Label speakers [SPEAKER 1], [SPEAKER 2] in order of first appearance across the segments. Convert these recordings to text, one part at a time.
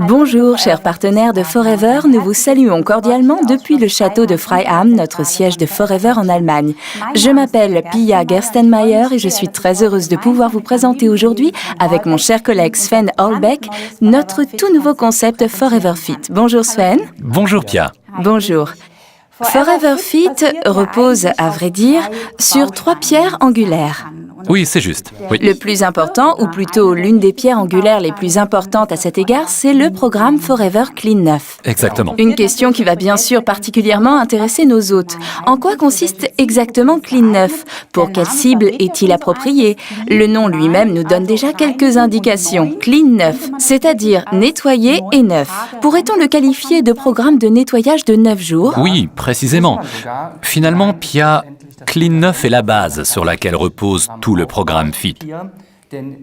[SPEAKER 1] Bonjour, chers partenaires de Forever, nous vous saluons cordialement depuis le château de Freiham, notre siège de Forever en Allemagne. Je m'appelle Pia Gerstenmaier et je suis très heureuse de pouvoir vous présenter aujourd'hui, avec mon cher collègue Sven Holbeck, notre tout nouveau concept Forever Fit. Bonjour Sven.
[SPEAKER 2] Bonjour Pia.
[SPEAKER 1] Bonjour. Forever Fit repose, à vrai dire, sur 3 pierres angulaires.
[SPEAKER 2] Oui, c'est juste. Oui.
[SPEAKER 1] Le plus important, ou plutôt l'une des pierres angulaires les plus importantes à cet égard, c'est le programme Forever Clean 9.
[SPEAKER 2] Exactement.
[SPEAKER 1] Une question qui va bien sûr particulièrement intéresser nos hôtes. En quoi consiste exactement Clean 9 ? Pour quelle cible est-il approprié ? Le nom lui-même nous donne déjà quelques indications. Clean 9, c'est-à-dire nettoyé et neuf. Pourrait-on le qualifier de programme de nettoyage de 9 jours ?
[SPEAKER 2] Oui, précisément. Finalement, Pia, Clean 9 est la base sur laquelle repose tout le programme FIT.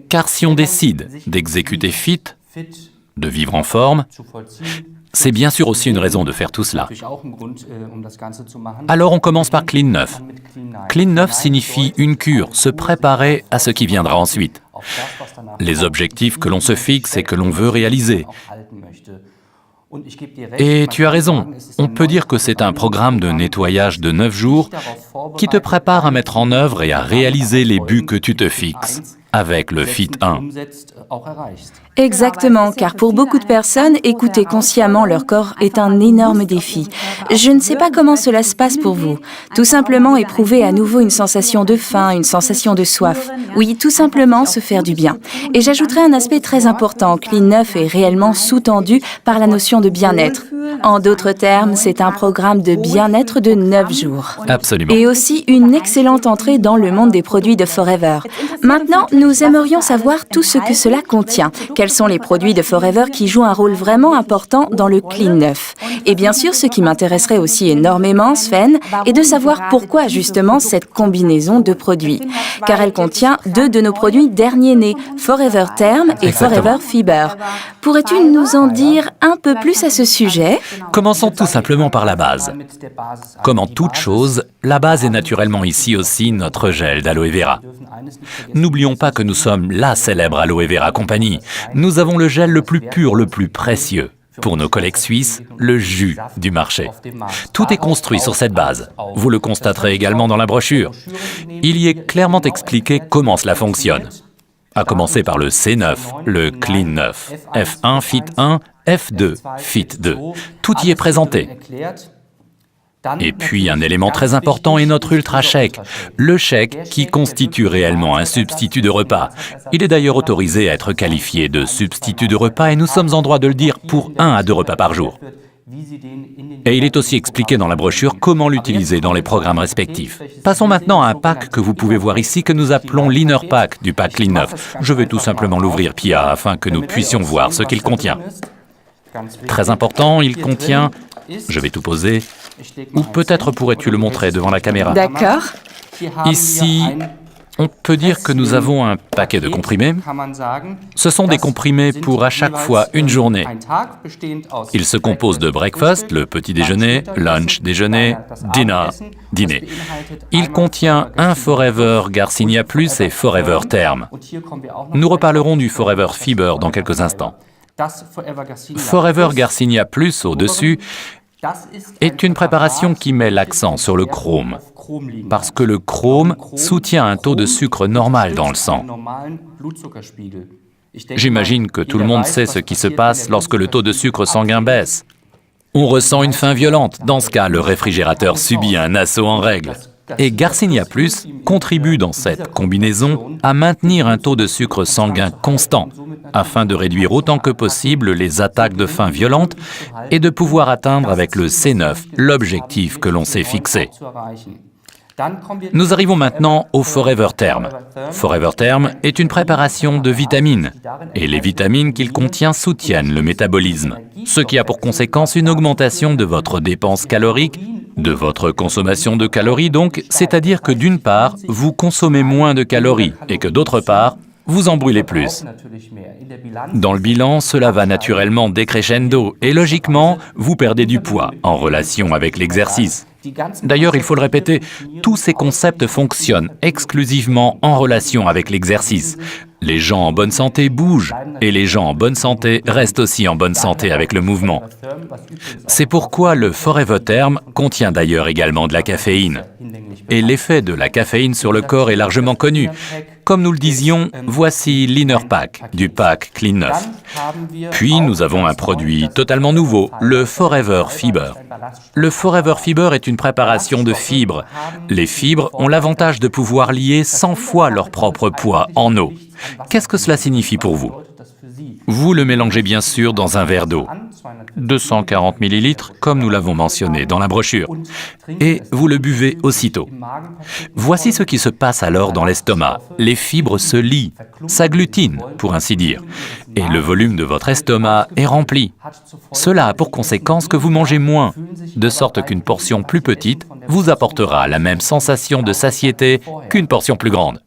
[SPEAKER 2] Car si on décide d'exécuter FIT, de vivre en forme, c'est bien sûr aussi une raison de faire tout cela. Alors on commence par Clean 9. Clean 9 signifie une cure, se préparer à ce qui viendra ensuite. Les objectifs que l'on se fixe et que l'on veut réaliser. Et tu as raison, on peut dire que c'est un programme de nettoyage de 9 jours qui te prépare à mettre en œuvre et à réaliser les buts que tu te fixes avec le FIT 1.
[SPEAKER 1] Exactement, car pour beaucoup de personnes, écouter consciemment leur corps est un énorme défi. Je ne sais pas comment cela se passe pour vous. Tout simplement éprouver à nouveau une sensation de faim, une sensation de soif. Oui, tout simplement se faire du bien. Et j'ajouterai un aspect très important. Clean 9 est réellement sous-tendu par la notion de bien-être. En d'autres termes, c'est un programme de bien-être de 9 jours.
[SPEAKER 2] Absolument.
[SPEAKER 1] Et aussi une excellente entrée dans le monde des produits de Forever. Maintenant, nous aimerions savoir tout ce que cela contient. Quels sont les produits de Forever qui jouent un rôle vraiment important dans le Clean 9 ? Et bien sûr, ce qui m'intéresserait aussi énormément, Sven, est de savoir pourquoi justement cette combinaison de produits. Car elle contient 2 de nos produits derniers nés, Forever Term et Forever Fiber. Pourrais-tu nous en dire un peu plus à ce sujet ?
[SPEAKER 2] Commençons tout simplement par la base. Comme en toute chose, la base est naturellement ici aussi notre gel d'aloe vera. N'oublions pas que nous sommes la célèbre Aloe Vera Company. Nous avons le gel le plus pur, le plus précieux. Pour nos collègues suisses, le jus du marché. Tout est construit sur cette base. Vous le constaterez également dans la brochure. Il y est clairement expliqué comment cela fonctionne. À commencer par le C9, le Clean 9, F1 Fit 1, F2 Fit 2. Tout y est présenté. Et puis un élément très important est notre Ultra Shake, le shake qui constitue réellement un substitut de repas. Il est d'ailleurs autorisé à être qualifié de substitut de repas et nous sommes en droit de le dire pour 1 à 2 repas par jour. Et il est aussi expliqué dans la brochure comment l'utiliser dans les programmes respectifs. Passons maintenant à un pack que vous pouvez voir ici que nous appelons l'Inner Pack du pack Clean 9. Je vais tout simplement l'ouvrir, Pia, afin que nous puissions voir ce qu'il contient. Très important, il contient... Je vais tout poser. Ou peut-être pourrais-tu le montrer devant la caméra.
[SPEAKER 1] D'accord.
[SPEAKER 2] Ici, on peut dire que nous avons un paquet de comprimés. Ce sont des comprimés pour à chaque fois une journée. Ils se composent de breakfast, le petit déjeuner, lunch, déjeuner, dinner, dîner. Il contient un Forever Garcinia Plus et Forever Term. Nous reparlerons du Forever Fiber dans quelques instants. Forever Garcinia Plus au-dessus est une préparation qui met l'accent sur le chrome, parce que le chrome soutient un taux de sucre normal dans le sang. J'imagine que tout le monde sait ce qui se passe lorsque le taux de sucre sanguin baisse. On ressent une faim violente. Dans ce cas, le réfrigérateur subit un assaut en règle. Et Garcinia Plus contribue dans cette combinaison à maintenir un taux de sucre sanguin constant, afin de réduire autant que possible les attaques de faim violentes et de pouvoir atteindre avec le C9 l'objectif que l'on s'est fixé. Nous arrivons maintenant au Forever Term. Forever Term est une préparation de vitamines, et les vitamines qu'il contient soutiennent le métabolisme, ce qui a pour conséquence une augmentation de votre dépense calorique, de votre consommation de calories donc, c'est-à-dire que d'une part, vous consommez moins de calories, et que d'autre part, vous en brûlez plus. Dans le bilan, cela va naturellement décrescendo, et logiquement, vous perdez du poids en relation avec l'exercice. D'ailleurs, il faut le répéter, tous ces concepts fonctionnent exclusivement en relation avec l'exercice. Les gens en bonne santé bougent et les gens en bonne santé restent aussi en bonne santé avec le mouvement. C'est pourquoi le Forever Term contient d'ailleurs également de la caféine. Et l'effet de la caféine sur le corps est largement connu. Comme nous le disions, voici l'Inner Pack du pack Clean 9. Puis nous avons un produit totalement nouveau, le Forever Fiber. Le Forever Fiber est une préparation de fibres. Les fibres ont l'avantage de pouvoir lier 100 fois leur propre poids en eau. Qu'est-ce que cela signifie pour vous? Vous le mélangez bien sûr dans un verre d'eau, 240 ml, comme nous l'avons mentionné dans la brochure, et vous le buvez aussitôt. Voici ce qui se passe alors dans l'estomac. Les fibres se lient, s'agglutinent, pour ainsi dire, et le volume de votre estomac est rempli. Cela a pour conséquence que vous mangez moins, de sorte qu'une portion plus petite vous apportera la même sensation de satiété qu'une portion plus grande.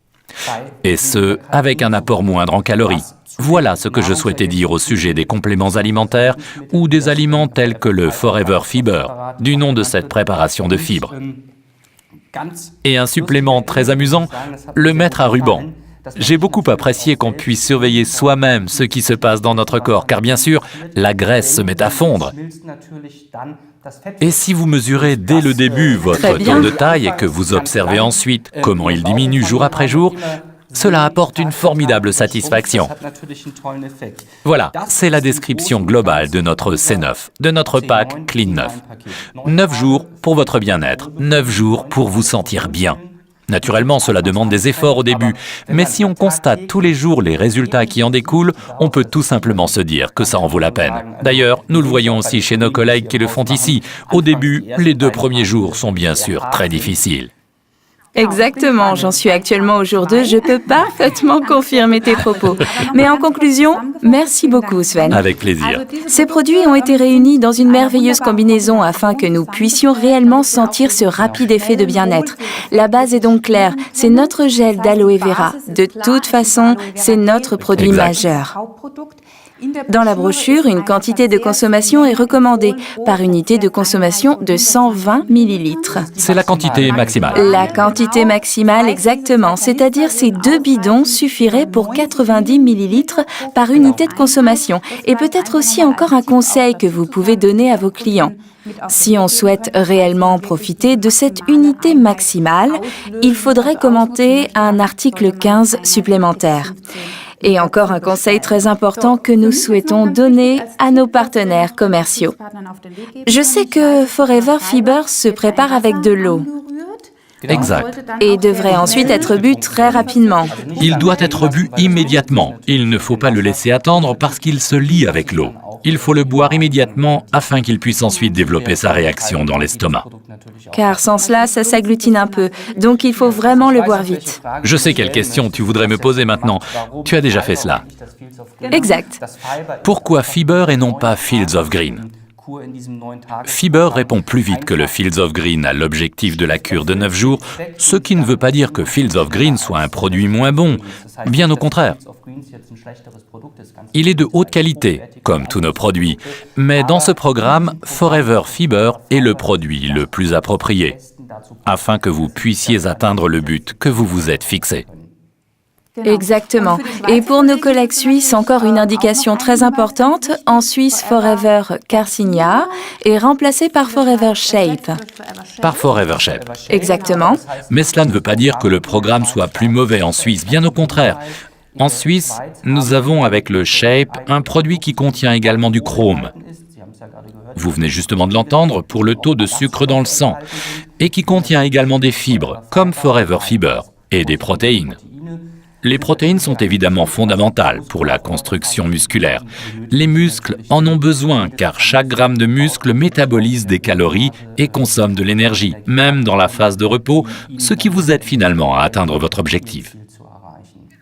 [SPEAKER 2] Et ce, avec un apport moindre en calories. Voilà ce que je souhaitais dire au sujet des compléments alimentaires ou des aliments tels que le Forever Fiber, du nom de cette préparation de fibres. Et un supplément très amusant, le mettre à ruban. J'ai beaucoup apprécié qu'on puisse surveiller soi-même ce qui se passe dans notre corps, car bien sûr, la graisse se met à fondre. Et si vous mesurez dès le début votre taux de taille et que vous observez ensuite comment il diminue jour après jour, cela apporte une formidable satisfaction. Voilà, c'est la description globale de notre C9, de notre pack Clean 9. 9 jours pour votre bien-être, 9 jours pour vous sentir bien. Naturellement, cela demande des efforts au début, mais si on constate tous les jours les résultats qui en découlent, on peut tout simplement se dire que ça en vaut la peine. D'ailleurs, nous le voyons aussi chez nos collègues qui le font ici. Au début, les 2 premiers jours sont bien sûr très difficiles.
[SPEAKER 1] Exactement, j'en suis actuellement au jour 2, je peux parfaitement confirmer tes propos. Mais en conclusion, merci beaucoup Sven.
[SPEAKER 2] Avec plaisir.
[SPEAKER 1] Ces produits ont été réunis dans une merveilleuse combinaison afin que nous puissions réellement sentir ce rapide effet de bien-être. La base est donc claire, c'est notre gel d'aloe vera. De toute façon, c'est notre produit majeur. Dans la brochure, une quantité de consommation est recommandée par unité de consommation de 120 ml.
[SPEAKER 2] C'est la quantité maximale.
[SPEAKER 1] La quantité maximale, exactement. C'est-à-dire ces 2 bidons suffiraient pour 90 ml par unité de consommation. Et peut-être aussi encore un conseil que vous pouvez donner à vos clients. Si on souhaite réellement profiter de cette unité maximale, il faudrait commenter un article 15 supplémentaire. Et encore un conseil très important que nous souhaitons donner à nos partenaires commerciaux. Je sais que Forever Fiber se prépare avec de l'eau.
[SPEAKER 2] Exact.
[SPEAKER 1] Et devrait ensuite être bu très rapidement.
[SPEAKER 2] Il doit être bu immédiatement. Il ne faut pas le laisser attendre parce qu'il se lie avec l'eau. Il faut le boire immédiatement afin qu'il puisse ensuite développer sa réaction dans l'estomac.
[SPEAKER 1] Car sans cela, ça s'agglutine un peu. Donc il faut vraiment le boire vite.
[SPEAKER 2] Je sais quelle question tu voudrais me poser maintenant. Tu as déjà fait cela.
[SPEAKER 1] Exact.
[SPEAKER 2] Pourquoi Fiber et non pas Fields of Green ? Fiber répond plus vite que le Fields of Green à l'objectif de la cure de 9 jours, ce qui ne veut pas dire que Fields of Green soit un produit moins bon, bien au contraire. Il est de haute qualité, comme tous nos produits, mais dans ce programme, Forever Fiber est le produit le plus approprié, afin que vous puissiez atteindre le but que vous vous êtes fixé.
[SPEAKER 1] Exactement. Et pour nos collègues suisses, encore une indication très importante. En Suisse, Forever Carcinia est remplacé par Forever Shape.
[SPEAKER 2] Par Forever Shape.
[SPEAKER 1] Exactement.
[SPEAKER 2] Mais cela ne veut pas dire que le programme soit plus mauvais en Suisse, bien au contraire. En Suisse, nous avons avec le Shape un produit qui contient également du chrome. Vous venez justement de l'entendre pour le taux de sucre dans le sang, et qui contient également des fibres, comme Forever Fiber, et des protéines. Les protéines sont évidemment fondamentales pour la construction musculaire. Les muscles en ont besoin car chaque gramme de muscle métabolise des calories et consomme de l'énergie, même dans la phase de repos, ce qui vous aide finalement à atteindre votre objectif.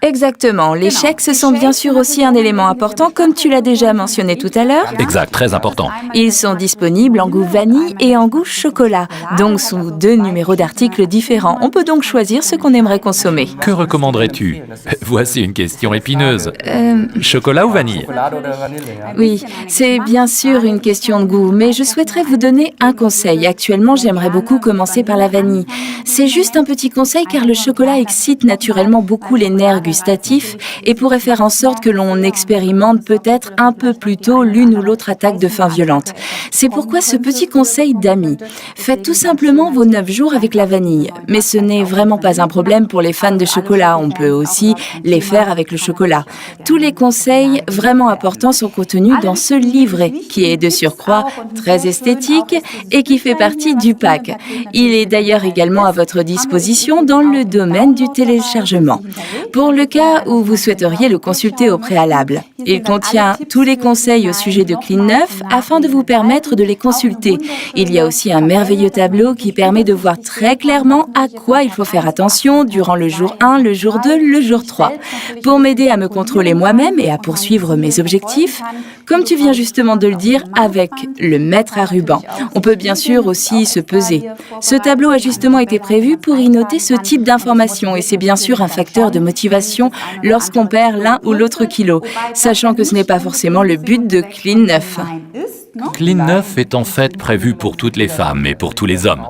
[SPEAKER 1] Exactement. Les shakes sont bien sûr aussi un élément important, comme tu l'as déjà mentionné tout à l'heure.
[SPEAKER 2] Exact, très important.
[SPEAKER 1] Ils sont disponibles en goût vanille et en goût chocolat, donc sous 2 numéros d'articles différents. On peut donc choisir ce qu'on aimerait consommer.
[SPEAKER 2] Que recommanderais-tu? Voici une question épineuse. Chocolat ou vanille?
[SPEAKER 1] Oui, c'est bien sûr une question de goût, mais je souhaiterais vous donner un conseil. Actuellement, j'aimerais beaucoup commencer par la vanille. C'est juste un petit conseil car le chocolat excite naturellement beaucoup les nerfs gustatifs et pourrait faire en sorte que l'on expérimente peut-être un peu plus tôt l'une ou l'autre attaque de faim violente. C'est pourquoi ce petit conseil d'amis. Faites tout simplement vos 9 jours avec la vanille. Mais ce n'est vraiment pas un problème pour les fans de chocolat. On peut aussi les faire avec le chocolat. Tous les conseils vraiment importants sont contenus dans ce livret qui est de surcroît très esthétique et qui fait partie du pack. Il est d'ailleurs également à votre disposition dans le domaine du téléchargement. Pour le cas où vous souhaiteriez le consulter au préalable. Il contient tous les conseils au sujet de Clean 9 afin de vous permettre de les consulter. Il y a aussi un merveilleux tableau qui permet de voir très clairement à quoi il faut faire attention durant le jour 1, le jour 2, le jour 3. Pour m'aider à me contrôler moi-même et à poursuivre mes objectifs, comme tu viens justement de le dire, avec le mètre à ruban. On peut bien sûr aussi se peser. Ce tableau a justement été prévu pour y noter ce type d'informations et c'est bien sûr un facteur de motivation lorsqu'on perd l'un ou l'autre kilo, sachant que ce n'est pas forcément le but de Clean 9.
[SPEAKER 2] Clean 9 est en fait prévu pour toutes les femmes et pour tous les hommes.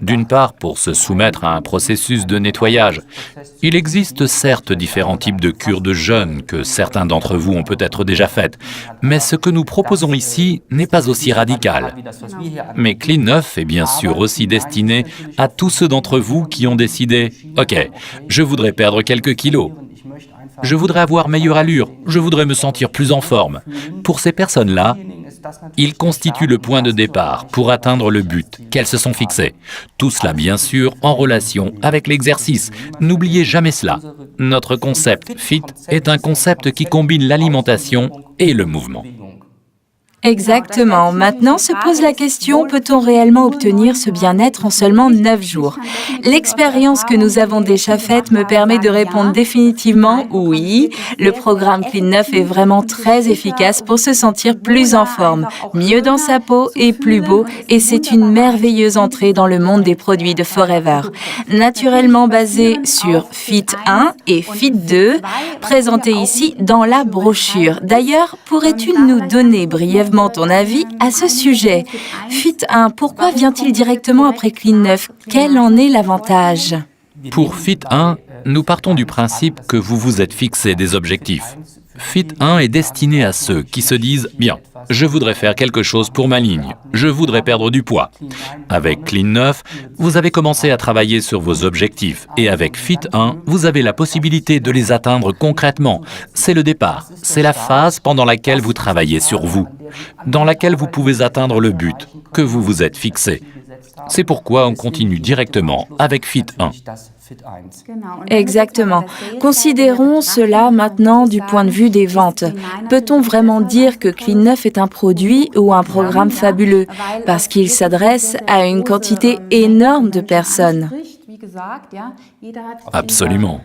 [SPEAKER 2] D'une part, pour se soumettre à un processus de nettoyage. Il existe certes différents types de cures de jeûne que certains d'entre vous ont peut-être déjà faites, mais ce que nous proposons ici n'est pas aussi radical. Mais Clean 9 est bien sûr aussi destiné à tous ceux d'entre vous qui ont décidé « Ok, je voudrais perdre quelques kilos. Je voudrais avoir meilleure allure, je voudrais me sentir plus en forme. » Pour ces personnes-là, il constitue le point de départ pour atteindre le but qu'elles se sont fixées. Tout cela, bien sûr, en relation avec l'exercice. N'oubliez jamais cela. Notre concept FIT est un concept qui combine l'alimentation et le mouvement.
[SPEAKER 1] Exactement. Maintenant se pose la question, peut-on réellement obtenir ce bien-être en seulement 9 jours? L'expérience que nous avons déjà faite me permet de répondre définitivement oui. Le programme Clean 9 est vraiment très efficace pour se sentir plus en forme, mieux dans sa peau et plus beau, et c'est une merveilleuse entrée dans le monde des produits de Forever. Naturellement basé sur Fit 1 et Fit 2, présentés ici dans la brochure. D'ailleurs, pourrais-tu nous donner brièvement ton avis à ce sujet? Fit 1, pourquoi vient-il directement après Clean 9? Quel en est l'avantage?
[SPEAKER 2] Pour Fit 1, nous partons du principe que vous vous êtes fixé des objectifs. Fit 1 est destiné à ceux qui se disent « Bien, je voudrais faire quelque chose pour ma ligne, je voudrais perdre du poids ». Avec Clean 9, vous avez commencé à travailler sur vos objectifs et avec Fit 1, vous avez la possibilité de les atteindre concrètement. C'est le départ, c'est la phase pendant laquelle vous travaillez sur vous, dans laquelle vous pouvez atteindre le but que vous vous êtes fixé. C'est pourquoi on continue directement avec Fit 1.
[SPEAKER 1] Exactement. Considérons cela maintenant du point de vue des ventes. Peut-on vraiment dire que Clean 9 est un produit ou un programme fabuleux parce qu'il s'adresse à une quantité énorme de personnes?
[SPEAKER 2] Absolument.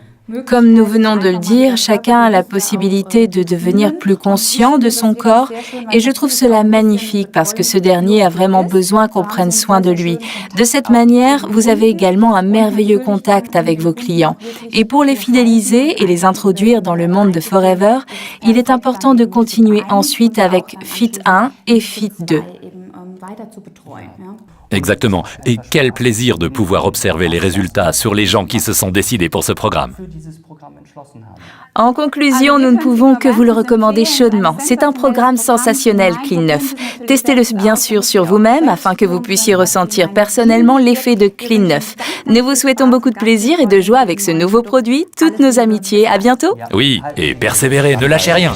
[SPEAKER 1] Comme nous venons de le dire, chacun a la possibilité de devenir plus conscient de son corps et je trouve cela magnifique parce que ce dernier a vraiment besoin qu'on prenne soin de lui. De cette manière, vous avez également un merveilleux contact avec vos clients. Et pour les fidéliser et les introduire dans le monde de Forever, il est important de continuer ensuite avec Fit 1 et Fit 2.
[SPEAKER 2] Exactement. Et quel plaisir de pouvoir observer les résultats sur les gens qui se sont décidés pour ce programme.
[SPEAKER 1] En conclusion, nous ne pouvons que vous le recommander chaudement. C'est un programme sensationnel, Clean 9. Testez-le bien sûr sur vous-même afin que vous puissiez ressentir personnellement l'effet de Clean 9. Nous vous souhaitons beaucoup de plaisir et de joie avec ce nouveau produit. Toutes nos amitiés. À bientôt.
[SPEAKER 2] Oui, et persévérez, ne lâchez rien.